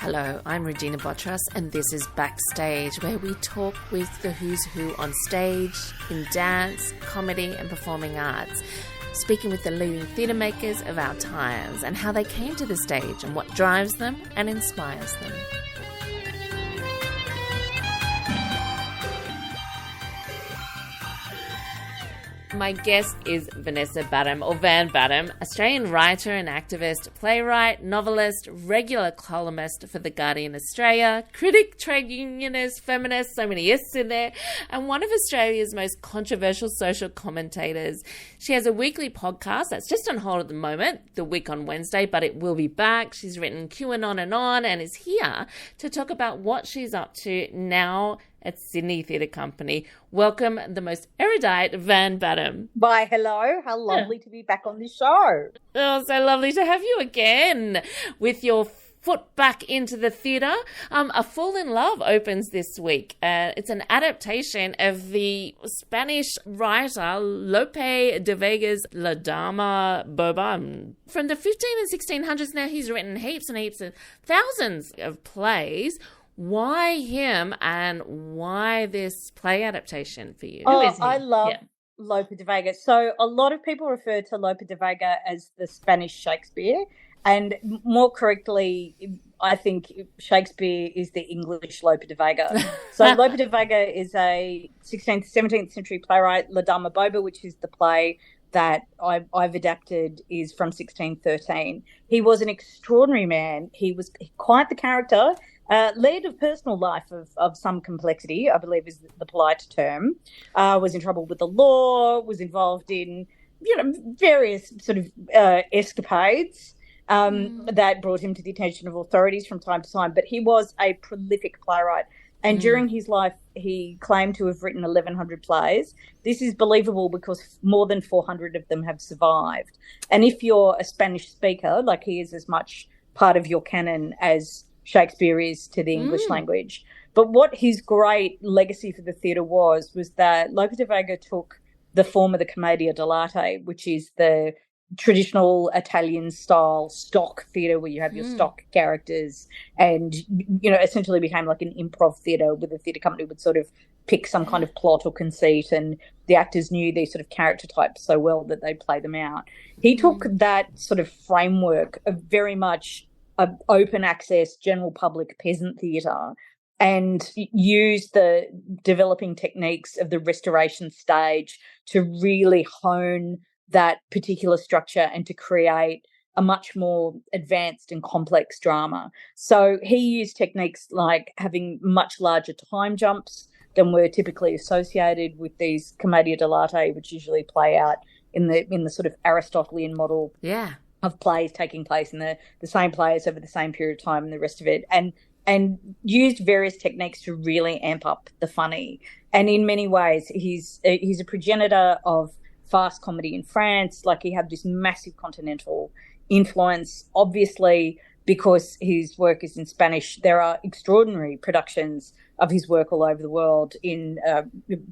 Hello, I'm Regina Botras, and this is Backstage, where we talk with the who's who on stage, in dance, comedy and performing arts, speaking with the leading theatre makers of our times and how they came to the stage and what drives them and inspires them. My guest is Vanessa Badham, or Van Badham, Australian writer and activist, playwright, novelist, regular columnist for The Guardian Australia, critic, trade unionist, feminist, so many yeses in there, and one of Australia's most controversial social commentators. She has a weekly podcast that's just on hold at the moment, the week on Wednesday, but it will be back. She's written QAnon and is here to talk about what she's up to now at Sydney Theatre Company. Welcome, the most erudite Van Badham. Why, hello. How lovely to be back on this show. Oh, so lovely to have you again with your foot back into the theatre. A Fall in Love opens this week. It's an adaptation of the Spanish writer Lope de Vega's La Dama, Boba. From the 15 and 1600s now, he's written heaps and heaps of thousands of plays. Why him and why this play adaptation for you? Oh, I love Lope de Vega. So a lot of people refer to Lope de Vega as the Spanish Shakespeare, and more correctly, I think Shakespeare is the English Lope de Vega. So Lope de Vega is a 16th, 17th century playwright. La Dama Boba, which is the play that I've adapted, is from 1613. He was an extraordinary man. He was quite the character. Led a personal life of some complexity, I believe is the polite term, was in trouble with the law, was involved in, various sort of escapades that brought him to the attention of authorities from time to time. But he was a prolific playwright. And during his life, he claimed to have written 1,100 plays. This is believable because more than 400 of them have survived. And if you're a Spanish speaker, like he is as much part of your canon as Shakespeare is to the English language. But what his great legacy for the theatre was that Lope de Vega took the form of the commedia dell'arte, which is the traditional Italian-style stock theatre where you have your stock characters and, essentially became like an improv theatre where the theatre company would sort of pick some kind of plot or conceit and the actors knew these sort of character types so well that they'd play them out. He took that sort of framework of very much open access, general public peasant theatre and use the developing techniques of the restoration stage to really hone that particular structure and to create a much more advanced and complex drama. So he used techniques like having much larger time jumps than were typically associated with these commedia dell'arte, which usually play out in the sort of Aristotelian model. Yeah. Of plays taking place in the same players over the same period of time and the rest of it, and used various techniques to really amp up the funny. And in many ways, he's a progenitor of farce comedy in France. Like, he had this massive continental influence. Obviously, because his work is in Spanish, there are extraordinary productions of his work all over the world in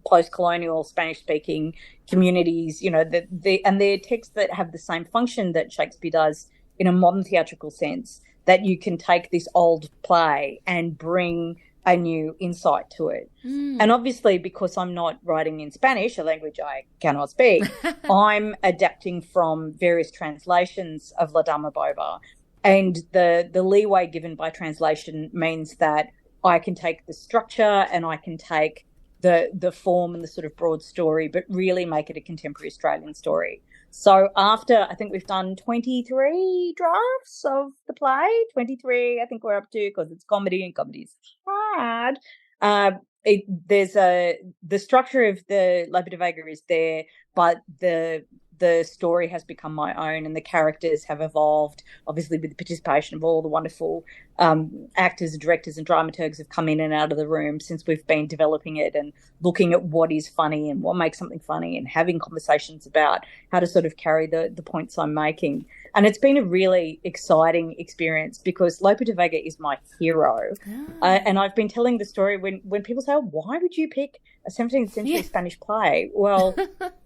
post-colonial Spanish-speaking communities, and they're texts that have the same function that Shakespeare does in a modern theatrical sense, that you can take this old play and bring a new insight to it. And obviously, because I'm not writing in Spanish, a language I cannot speak, I'm adapting from various translations of La Dama Boba. And the leeway given by translation means that I can take the structure and I can take the form and the sort of broad story, but really make it a contemporary Australian story. So after, I think we've done 23 drafts of the play, 23 I think we're up to, because it's comedy and comedy's hard. The structure of the Lope de Vega is there, but the story has become my own and the characters have evolved, obviously with the participation of all the wonderful actors and directors and dramaturgs have come in and out of the room since we've been developing it and looking at what is funny and what makes something funny and having conversations about how to sort of carry the points I'm making. And it's been a really exciting experience because Lope de Vega is my hero. And I've been telling the story when people say, oh, why would you pick a 17th century Spanish play. Well,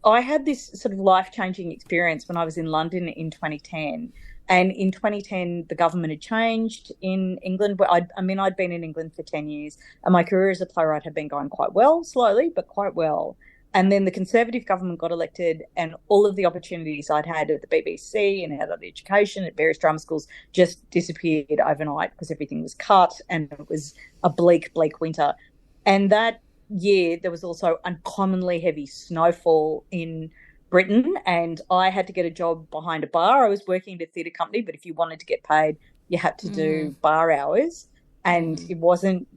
I had this sort of life-changing experience when I was in London in 2010. And in 2010, the government had changed in England. But I'd been in England for 10 years, and my career as a playwright had been going quite well, slowly, but quite well. And then the Conservative government got elected, and all of the opportunities I'd had at the BBC and adult education at various drama schools just disappeared overnight because everything was cut, and it was a bleak, bleak winter. And that year, there was also uncommonly heavy snowfall in Britain, and I had to get a job behind a bar. I was working at a theatre company, but if you wanted to get paid, you had to do bar hours, and it wasn't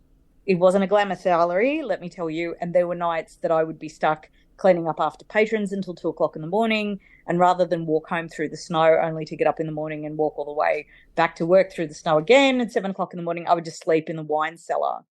a glamour salary, let me tell you. And there were nights that I would be stuck cleaning up after patrons until 2:00 in the morning, and rather than walk home through the snow only to get up in the morning and walk all the way back to work through the snow again at 7:00 in the morning, I would just sleep in the wine cellar.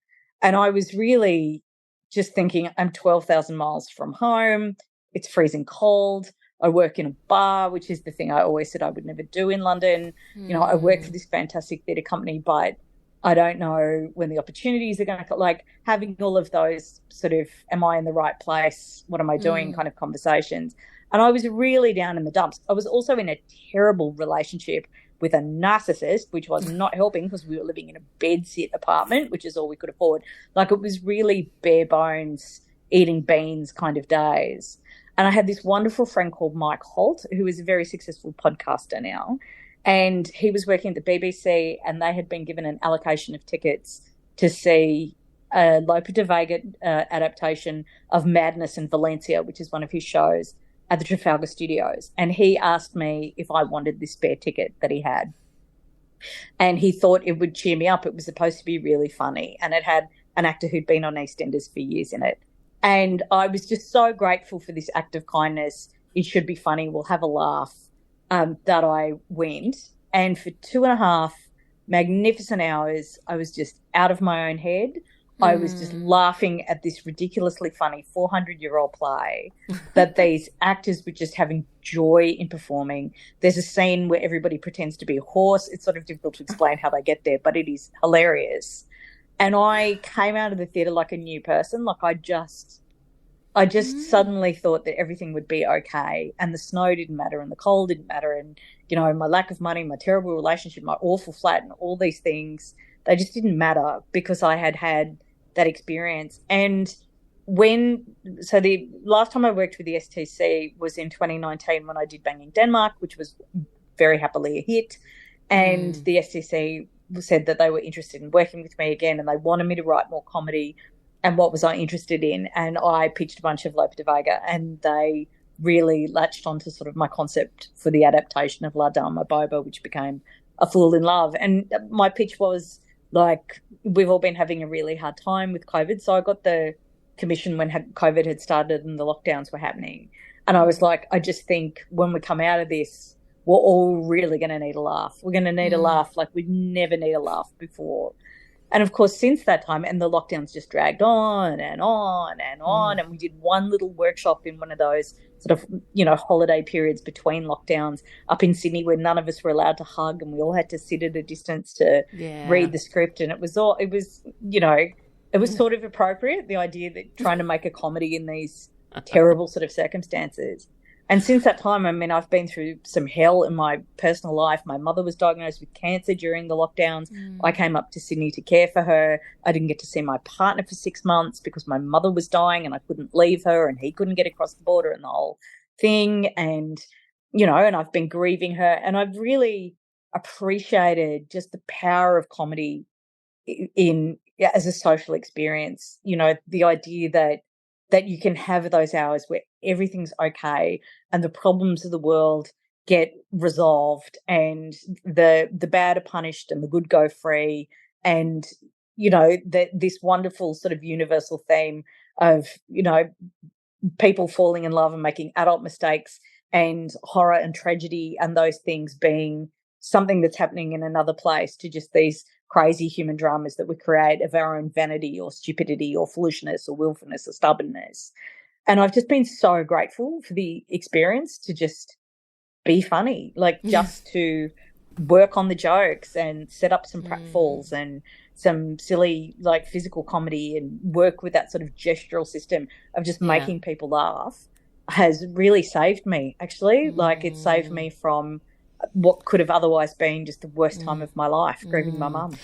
And I was really just thinking, I'm 12,000 miles from home. It's freezing cold. I work in a bar, which is the thing I always said I would never do in London. You know, I work for this fantastic theatre company, but I don't know when the opportunities are going to, like, having all of those sort of, am I in the right place? What am I doing kind of conversations. And I was really down in the dumps. I was also in a terrible relationship with a narcissist, which was not helping because we were living in a bedsit apartment, which is all we could afford. Like, it was really bare bones, eating beans kind of days. And I had this wonderful friend called Mike Holt, who is a very successful podcaster now. And he was working at the BBC, and they had been given an allocation of tickets to see a Lope de Vega adaptation of Madness in Valencia, which is one of his shows, at the Trafalgar Studios. And he asked me if I wanted this spare ticket that he had. And he thought it would cheer me up. It was supposed to be really funny, and it had an actor who'd been on EastEnders for years in it. And I was just so grateful for this act of kindness. It should be funny. We'll have a laugh. That I went. And for 2.5 magnificent hours, I was just out of my own head. I was just laughing at this ridiculously funny 400-year-old play that these actors were just having joy in performing. There's a scene where everybody pretends to be a horse. It's sort of difficult to explain how they get there, but it is hilarious. And I came out of the theatre like a new person. Like, I just suddenly thought that everything would be okay, and the snow didn't matter, and the cold didn't matter, and, you know, my lack of money, my terrible relationship, my awful flat, and all these things, they just didn't matter because I had had that experience. And the last time I worked with the STC was in 2019 when I did Banging Denmark, which was very happily a hit. And the STC said that they were interested in working with me again, and they wanted me to write more comedy. And what was I interested in? And I pitched a bunch of Lope de Vega, and they really latched onto sort of my concept for the adaptation of La Dama, Boba, which became A Fool in Love. And my pitch was, like, we've all been having a really hard time with COVID. So I got the commission when COVID had started and the lockdowns were happening. And I was like, I just think when we come out of this, we're all really going to need a laugh. We're going to need a laugh like we'd never need a laugh before. And, of course, since that time, and the lockdowns just dragged on and on and on, and we did one little workshop in one of those sort of, you know, holiday periods between lockdowns up in Sydney where none of us were allowed to hug, and we all had to sit at a distance to read the script. And it was sort of appropriate, the idea that trying to make a comedy in these terrible sort of circumstances. And since that time, I mean, I've been through some hell in my personal life. My mother was diagnosed with cancer during the lockdowns. I came up to Sydney to care for her. I didn't get to see my partner for 6 months because my mother was dying and I couldn't leave her, and he couldn't get across the border, and the whole thing. And, you know, and I've been grieving her, and I've really appreciated just the power of comedy as a social experience. You know, the idea that you can have those hours where everything's okay and the problems of the world get resolved, and the bad are punished and the good go free. And, you know, this wonderful sort of universal theme of, you know, people falling in love and making adult mistakes, and horror and tragedy and those things being something that's happening in another place, to just these crazy human dramas that we create of our own vanity or stupidity or foolishness or willfulness or stubbornness. And I've just been so grateful for the experience to just be funny, like just to work on the jokes and set up some pratfalls and some silly like physical comedy and work with that sort of gestural system of just making people laugh has really saved me, actually. Like, it saved me from what could have otherwise been just the worst time of my life, grieving my mum.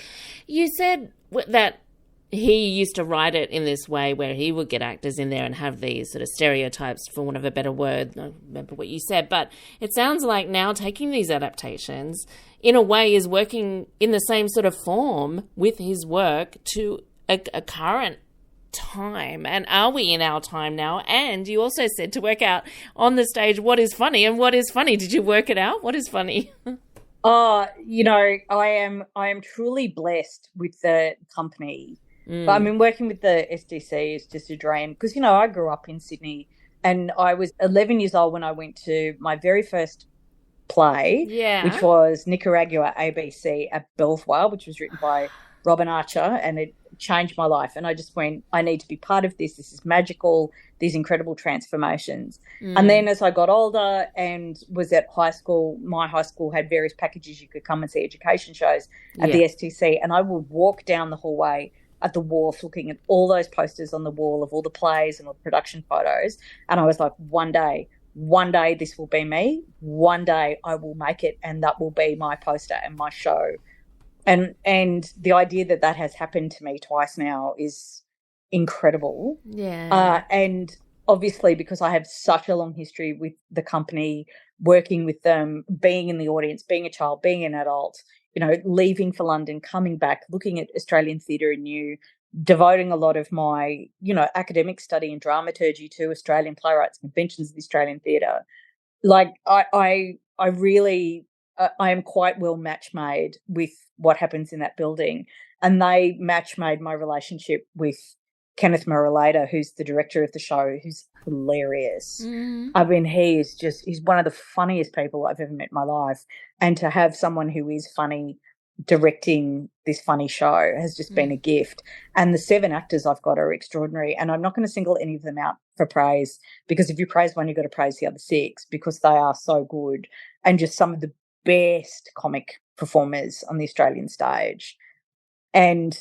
You said that he used to write it in this way where he would get actors in there and have these sort of stereotypes, for want of a better word. I don't remember what you said, but it sounds like now taking these adaptations in a way is working in the same sort of form with his work to a current time. And are we in our time now? And you also said to work out on the stage what is funny and what is funny. Did you work it out? What is funny? You know, I am truly blessed with the company. But I mean, working with the SDC is just a dream because, you know, I grew up in Sydney and I was 11 years old when I went to my very first play, which was Nicaragua ABC at Belvoir, which was written by Robin Archer, and it changed my life. And I just went, I need to be part of this. This is magical, these incredible transformations. And then as I got older and was at high school, my high school had various packages. You could come and see education shows at the STC, and I would walk down the hallway at the wharf looking at all those posters on the wall of all the plays and all the production photos. And I was like, one day this will be me. One day I will make it, and that will be my poster and my show. And the idea that that has happened to me twice now is incredible. Yeah. And obviously, because I have such a long history with the company, working with them, being in the audience, being a child, being an adult, you know, leaving for London, coming back, looking at Australian theatre anew, devoting a lot of my, you know, academic study and dramaturgy to Australian playwrights, conventions of the Australian theatre. Like, I really, I am quite well match made with what happens in that building. And they match made my relationship with Kenneth Merrilada, who's the director of the show, who's hilarious. I mean, he's one of the funniest people I've ever met in my life. And to have someone who is funny directing this funny show has just been a gift. And the 7 actors I've got are extraordinary. And I'm not going to single any of them out for praise, because if you praise one, you've got to praise the other 6, because they are so good and just some of the best comic performers on the Australian stage. And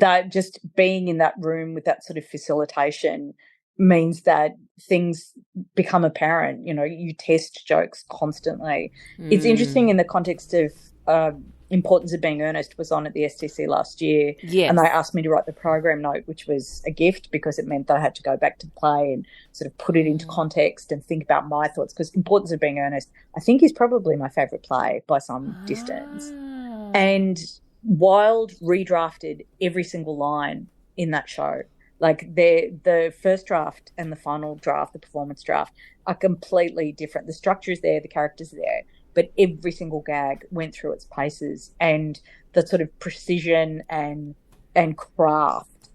that, just being in that room with that sort of facilitation means that things become apparent. You know, you test jokes constantly. It's interesting in the context of Importance of Being Earnest was on at the STC last year, and they asked me to write the program note, which was a gift because it meant that I had to go back to the play and sort of put it into context and think about my thoughts, because Importance of Being Earnest, I think, is probably my favourite play by some distance. And Wilde redrafted every single line in that show. Like, the first draft and the final draft, the performance draft, are completely different. The structure is there, the characters are there, but every single gag went through its paces, and the sort of precision and craft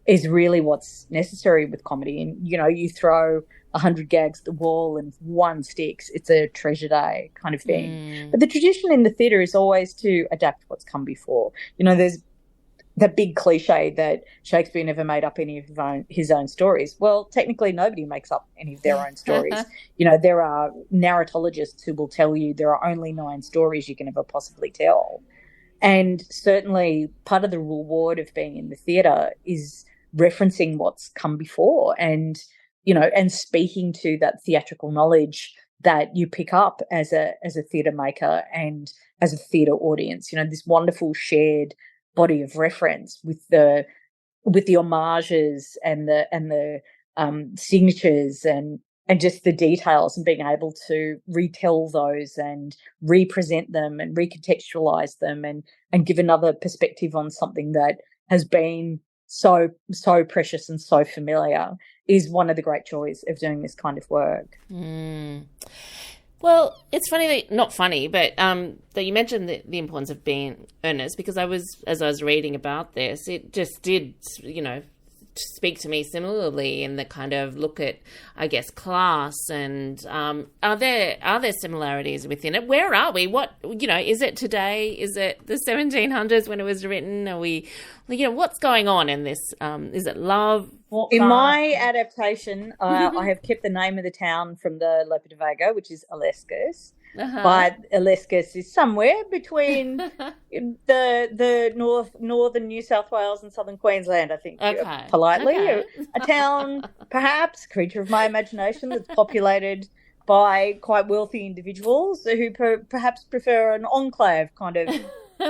is really what's necessary with comedy. And, you know, you throw 100 gags at the wall and one sticks, it's a treasure day kind of thing. But the tradition in the theatre is always to adapt what's come before. You know, there's that big cliche that Shakespeare never made up any of his own stories. Well, technically nobody makes up any of their own stories. You know, there are narratologists who will tell you there are only 9 stories you can ever possibly tell. And certainly part of the reward of being in the theatre is referencing what's come before and, you know, and speaking to that theatrical knowledge that you pick up as a theatre maker and as a theatre audience. You know, this wonderful shared body of reference with the homages and the signatures and just the details, and being able to retell those and represent them and recontextualize them and give another perspective on something that has been so precious and so familiar is one of the great joys of doing this kind of work. Well, it's funny that, not funny, but that you mentioned the importance of being earnest, because as I was reading about this, it just did, you know, speak to me similarly in the kind of look at, I guess, class and are there similarities within it? Where are we? What, you know, is it today? Is it the 1700s when it was written? Are we, you know, what's going on in this? Is it love? In my adaptation, I have kept the name of the town from the Lope de Vega, which is Alescus. but Alescus is somewhere between the northern New South Wales and southern Queensland, I think, politely. A town, perhaps, creature of my imagination, that's populated by quite wealthy individuals who perhaps prefer an enclave kind of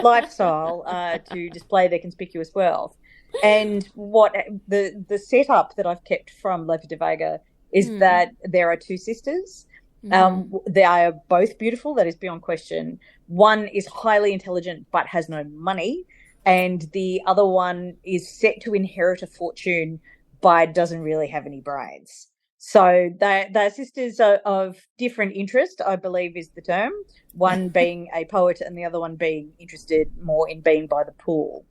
lifestyle to display their conspicuous wealth. And what the setup that I've kept from Lope de Vega is that there are two sisters. They are both beautiful, that is beyond question. One is highly intelligent but has no money, and the other one is set to inherit a fortune but doesn't really have any brains. So they're sisters of different interest, I believe is the term, one being a poet and the other one being interested more in being by the pool.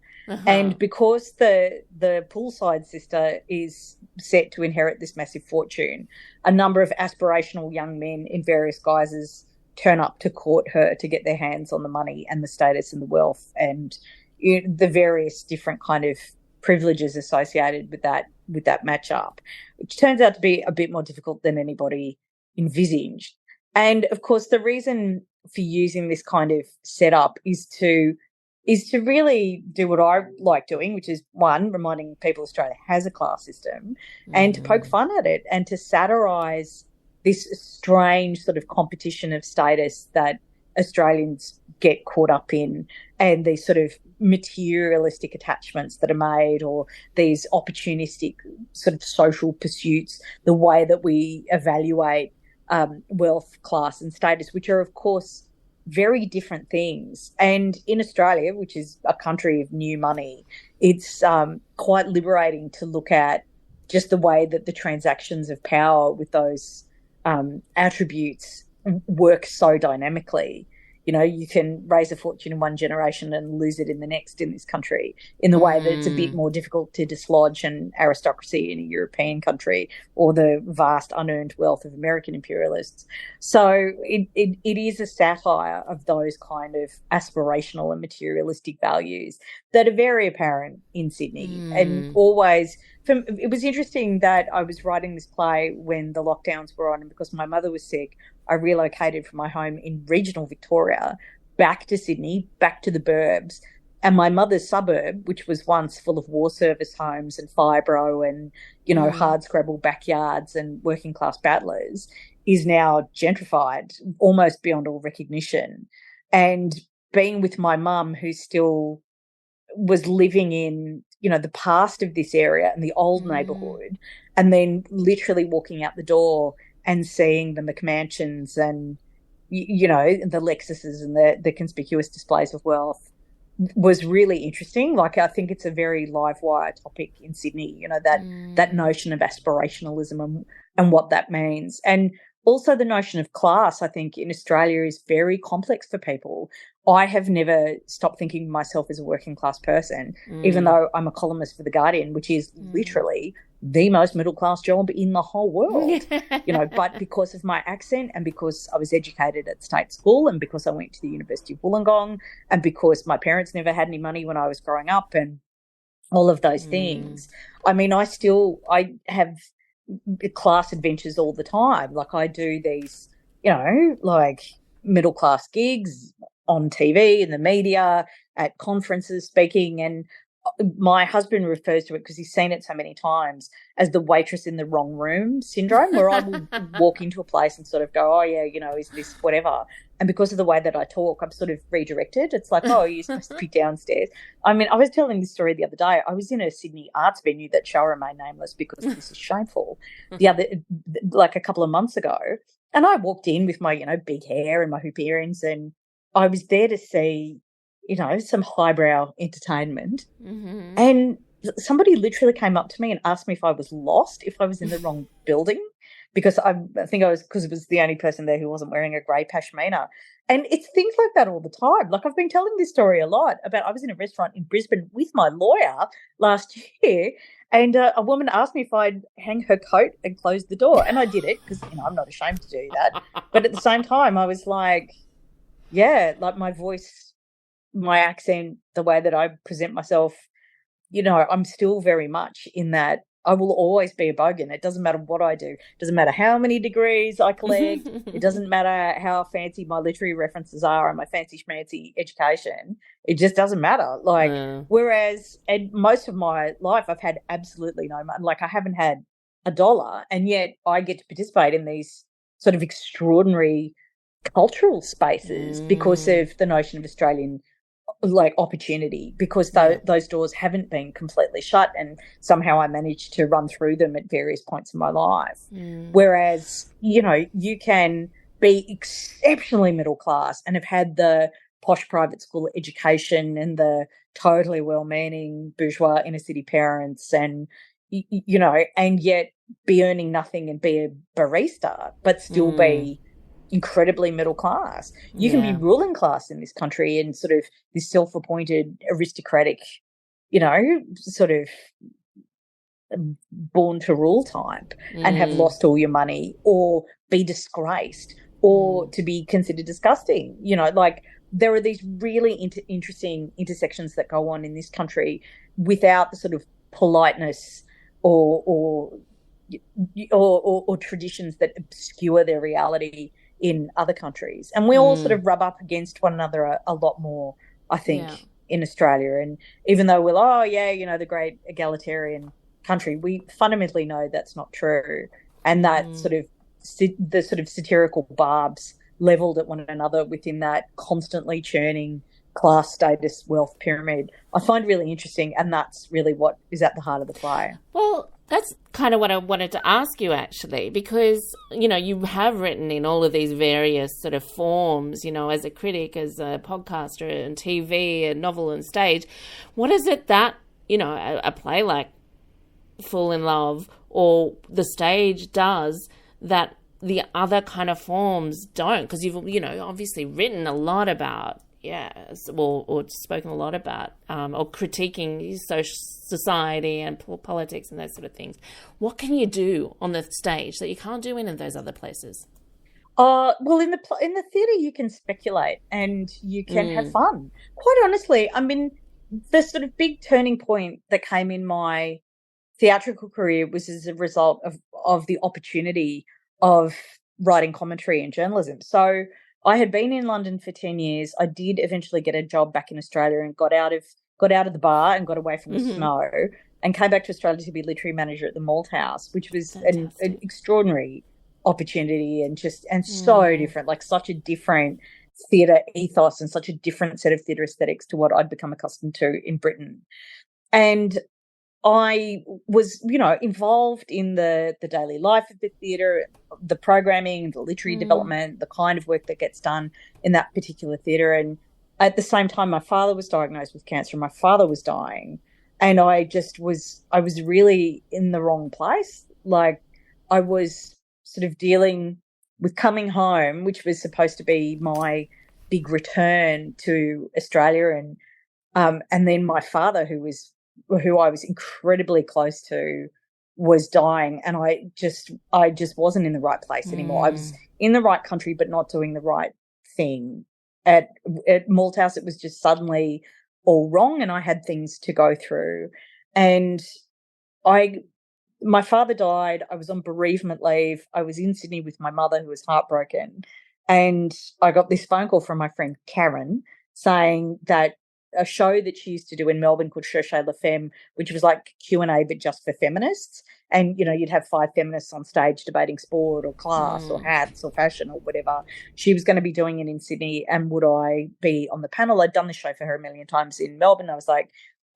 And because the poolside sister is set to inherit this massive fortune, a number of aspirational young men in various guises turn up to court her to get their hands on the money and the status and the wealth and the various different kind of privileges associated with that matchup, which turns out to be a bit more difficult than anybody envisaged. And of course, the reason for using this kind of setup is to really do what I like doing, which is, one, reminding people Australia has a class system, and to poke fun at it and to satirise this strange sort of competition of status that Australians get caught up in, and these sort of materialistic attachments that are made, or these opportunistic sort of social pursuits, the way that we evaluate wealth, class and status, which are, of course, very different things. And in Australia, which is a country of new money, it's quite liberating to look at just the way that the transactions of power with those attributes work so dynamically. You know, you can raise a fortune in one generation and lose it in the next in this country, in the way that it's a bit more difficult to dislodge an aristocracy in a European country or the vast unearned wealth of American imperialists. So it is a satire of those kind of aspirational and materialistic values that are very apparent in Sydney. And always, it was interesting that I was writing this play when the lockdowns were on, and because my mother was sick, I relocated from my home in regional Victoria back to Sydney, back to the burbs. And my mother's suburb, which was once full of war service homes and fibro and, you know, hard scrabble backyards and working class battlers, is now gentrified almost beyond all recognition. And being with my mum, who still was living in, you know, the past of this area and the old neighbourhood, and then literally walking out the door and seeing the McMansions and, you know, the Lexuses and the conspicuous displays of wealth was really interesting. Like, I think it's a very live wire topic in Sydney, you know, that notion of aspirationalism and what that means. And also the notion of class, I think, in Australia is very complex for people. I have never stopped thinking of myself as a working class person, even though I'm a columnist for The Guardian, which is literally the most middle class job in the whole world, you know, but because of my accent and because I was educated at state school and because I went to the University of Wollongong and because my parents never had any money when I was growing up and all of those things. I mean, I have class adventures all the time. Like, I do these, you know, like middle class gigs on TV, in the media, at conferences speaking, and my husband refers to it, because he's seen it so many times, as the waitress in the wrong room syndrome, where I will walk into a place and sort of go, oh, yeah, you know, is this whatever? And because of the way that I talk, I'm sort of redirected. It's like, oh, you're supposed to be downstairs. I mean, I was telling this story the other day. I was in a Sydney arts venue that shall remain nameless because this is shameful, like a couple of months ago. And I walked in with my, you know, big hair and my hoop earrings, and I was there to see, you know, some highbrow entertainment. And somebody literally came up to me and asked me if I was lost, if I was in the wrong building, because I think because it was the only person there who wasn't wearing a grey pashmina. And it's things like that all the time. Like, I've been telling this story a lot about, I was in a restaurant in Brisbane with my lawyer last year, and a woman asked me if I'd hang her coat and close the door. And I did it because, you know, I'm not ashamed to do that. But at the same time, I was like, yeah, like my voice, my accent, the way that I present myself, you know, I'm still very much in that I will always be a bogan. It doesn't matter what I do. It doesn't matter how many degrees I collect. It doesn't matter how fancy my literary references are and my fancy schmancy education. It just doesn't matter. Like, whereas in most of my life, I've had absolutely no money. Like, I haven't had $1, and yet I get to participate in these sort of extraordinary cultural spaces because of the notion of Australian opportunity, because those doors haven't been completely shut, and somehow I managed to run through them at various points in my life. Whereas, you can be exceptionally middle class and have had the posh private school education and the totally well-meaning bourgeois inner city parents, and and yet be earning nothing and be a barista, but still be incredibly middle class. You can be ruling class in this country and sort of this self-appointed aristocratic, sort of born to rule type, and have lost all your money, or be disgraced, or to be considered disgusting. There are these really interesting intersections that go on in this country without the sort of politeness or traditions that obscure their reality in other countries. And we all sort of rub up against one another a lot more, I think, in Australia. And even though we're the great egalitarian country, we fundamentally know that's not true. And that the sort of satirical barbs leveled at one another within that constantly churning class, status, wealth pyramid, I find really interesting. And that's really what is at the heart of the play. Well, that's kind of what I wanted to ask you, actually, because, you have written in all of these various sort of forms, as a critic, as a podcaster, and TV, and novel and stage. What is it that, a play like Fall in Love or the stage does that the other kind of forms don't? Because you've, obviously written a lot about, or spoken a lot about, or critiquing society and politics and those sort of things. What can you do on the stage that you can't do in those other places? Well, in the theatre, you can speculate and you can have fun. Quite honestly, I mean, the sort of big turning point that came in my theatrical career was as a result of the opportunity of writing commentary and journalism. So I had been in London for 10 years. I did eventually get a job back in Australia and got out of the bar and got away from the snow, and came back to Australia to be literary manager at the Malthouse, which was an extraordinary opportunity and so different, like such a different theatre ethos and such a different set of theatre aesthetics to what I'd become accustomed to in Britain. And I was, involved in the daily life of the theatre, the programming, the literary development, the kind of work that gets done in that particular theatre. And at the same time, my father was diagnosed with cancer and my father was dying. And I was really in the wrong place. Like, I was sort of dealing with coming home, which was supposed to be my big return to Australia. And then my father, who I was incredibly close to, was dying, and I just wasn't in the right place anymore. I was in the right country, but not doing the right thing. At Malthouse, it was just suddenly all wrong, and I had things to go through. And my father died. I was on bereavement leave. I was in Sydney with my mother, who was heartbroken, and I got this phone call from my friend Karen saying that a show that she used to do in Melbourne called Cherchez la Femme, which was like Q&A but just for feminists. And, you'd have 5 feminists on stage debating sport or class or hats or fashion or whatever. She was going to be doing it in Sydney, and would I be on the panel? I'd done the show for her a million times in Melbourne. I was like,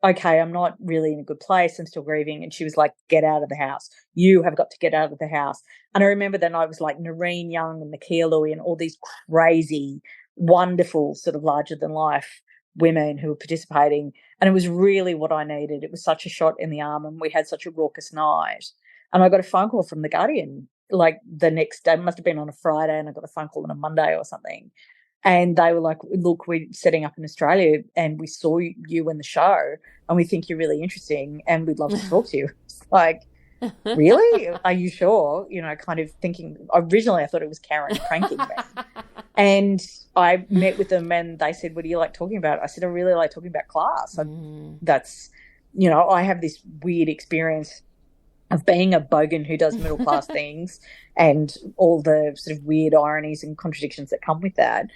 okay, I'm not really in a good place. I'm still grieving. And she was like, get out of the house. You have got to get out of the house. And I remember that night was like Noreen Young and Nakia Louie and all these crazy, wonderful sort of larger than life women who were participating, and it was really what I needed. It was such a shot in the arm, and we had such a raucous night. And I got a phone call from The Guardian like the next day. It must have been on a Friday, and I got a phone call on a Monday or something. And they were like, look, we're setting up in Australia and we saw you in the show and we think you're really interesting and we'd love to talk to you. It's like, really? Are you sure? Kind of thinking, originally I thought it was Karen pranking me. And I met with them and they said, what do you like talking about? I said, I really like talking about class. That's, I have this weird experience of being a bogan who does middle class things and all the sort of weird ironies and contradictions that come with that.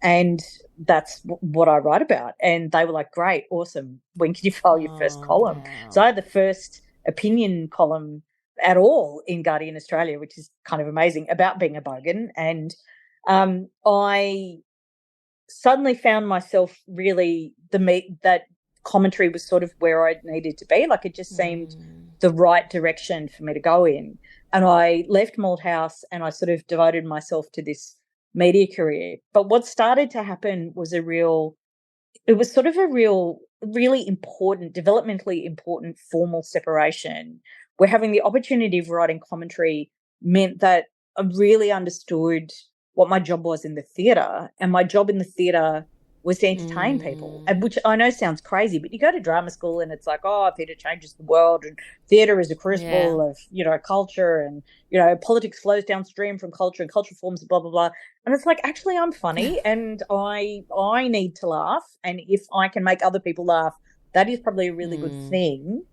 And that's what I write about. And they were like, great, awesome. When can you file your first column? Wow. So I had the first opinion column at all in Guardian Australia, which is kind of amazing, about being a bogan. And I suddenly found myself really that commentary was sort of where I needed to be. Like, it just seemed the right direction for me to go in. And I left Malthouse and I sort of devoted myself to this media career. But what started to happen was really important, developmentally important formal separation, where having the opportunity of writing commentary meant that I really understood what my job was in the theatre. And my job in the theatre was to entertain people, and which I know sounds crazy, but you go to drama school and it's like, oh, theatre changes the world, and theatre is a crucible of, culture, and, politics flows downstream from culture, and culture forms blah, blah, blah. And it's like, actually, I'm funny and I need to laugh. And if I can make other people laugh, that is probably a really good thing.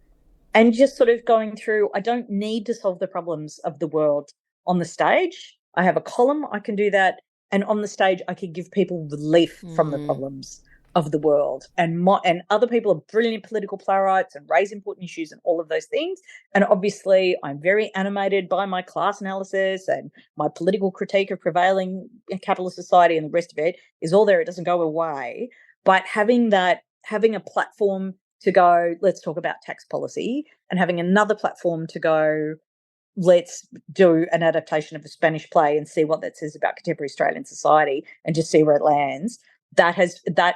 And just sort of going through, I don't need to solve the problems of the world on the stage. I have a column, I can do that. And on the stage, I can give people relief from the problems of the world. And other people are brilliant political playwrights and raise important issues and all of those things. And obviously, I'm very animated by my class analysis, and my political critique of prevailing capitalist society, and the rest of it is all there. It doesn't go away. But having a platform to go, let's talk about tax policy, and having another platform to go, let's do an adaptation of a Spanish play and see what that says about contemporary Australian society, and just see where it lands. That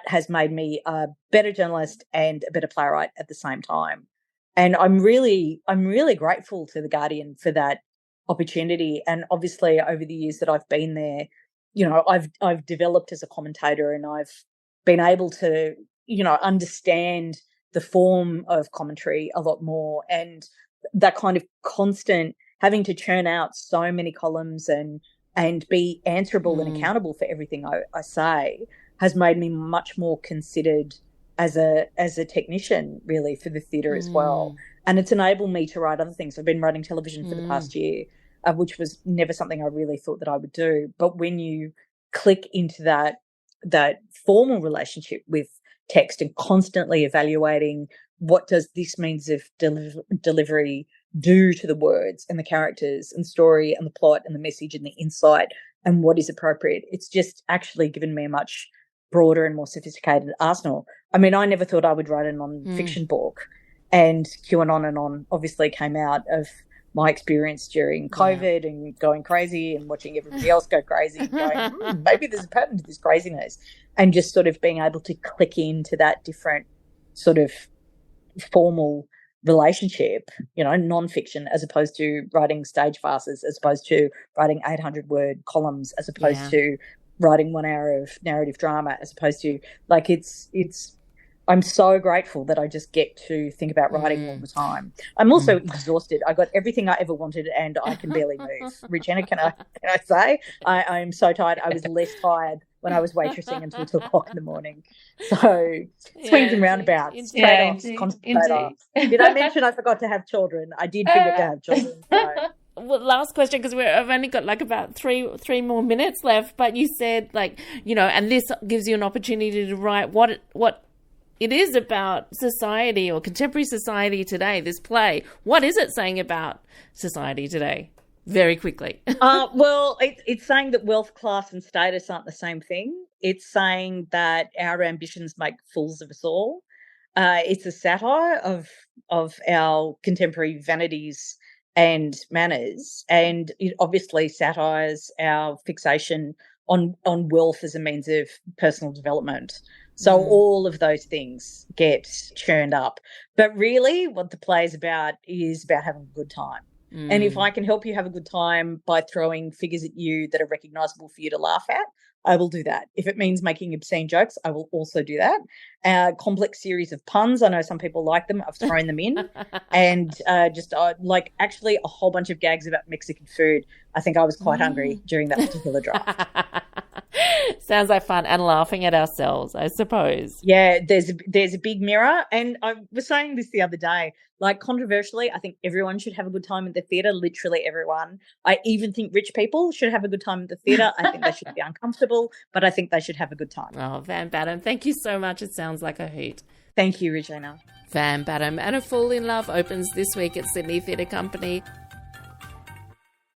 has made me a better journalist and a better playwright at the same time. And I'm really grateful to The Guardian for that opportunity. And obviously, over the years that I've been there, I've developed as a commentator, and I've been able to, understand the form of commentary a lot more, and that kind of constant having to churn out so many columns and be answerable and accountable for everything I say has made me much more considered as a technician, really, for the theatre as well. And it's enabled me to write other things. I've been writing television for the past year, which was never something I really thought that I would do. But when you click into that formal relationship with text and constantly evaluating what does this means of delivery do to the words and the characters and story and the plot and the message and the insight and what is appropriate, it's just actually given me a much broader and more sophisticated arsenal. I mean, I never thought I would write a non-fiction book, and QAnon and on obviously came out of my experience during COVID and going crazy and watching everybody else go crazy and going, maybe there's a pattern to this craziness, and just sort of being able to click into that different sort of formal relationship, non-fiction, as opposed to writing stage farces, as opposed to writing 800-word columns, as opposed to writing 1 hour of narrative drama, as opposed to, like, it's I'm so grateful that I just get to think about writing all the time. I'm also exhausted. I got everything I ever wanted and I can barely move. Regina, can I say? I'm so tired. I was less tired when I was waitressing until 2 o'clock in the morning. So swings and roundabouts, trade-offs, constant trade-offs. Did I mention I forgot to have children? I did forget to have children. So. Well, last question, because I've only got like about three more minutes left. But you said, like, and this gives you an opportunity to write what it is about society or contemporary society today, this play. What is it saying about society today? Very quickly. Well, it's saying that wealth, class and status aren't the same thing. It's saying that our ambitions make fools of us all. It's a satire of our contemporary vanities and manners, and it obviously satires our fixation on wealth as a means of personal development. So all of those things get churned up. But really what the play is about having a good time. And if I can help you have a good time by throwing figures at you that are recognisable for you to laugh at, I will do that. If it means making obscene jokes, I will also do that. Complex series of puns, I know some people like them. I've thrown them in. And actually a whole bunch of gags about Mexican food. I think I was quite hungry during that particular draft. Sounds like fun, and laughing at ourselves, I suppose. Yeah, there's a big mirror. And I was saying this the other day, like, controversially, I think everyone should have a good time at the theatre, literally everyone. I even think rich people should have a good time at the theatre. I think they should be uncomfortable, but I think they should have a good time. Oh, Van Badham, thank you so much. It sounds like a hoot. Thank you, Regina. Van Badham and A Fool in Love opens this week at Sydney Theatre Company.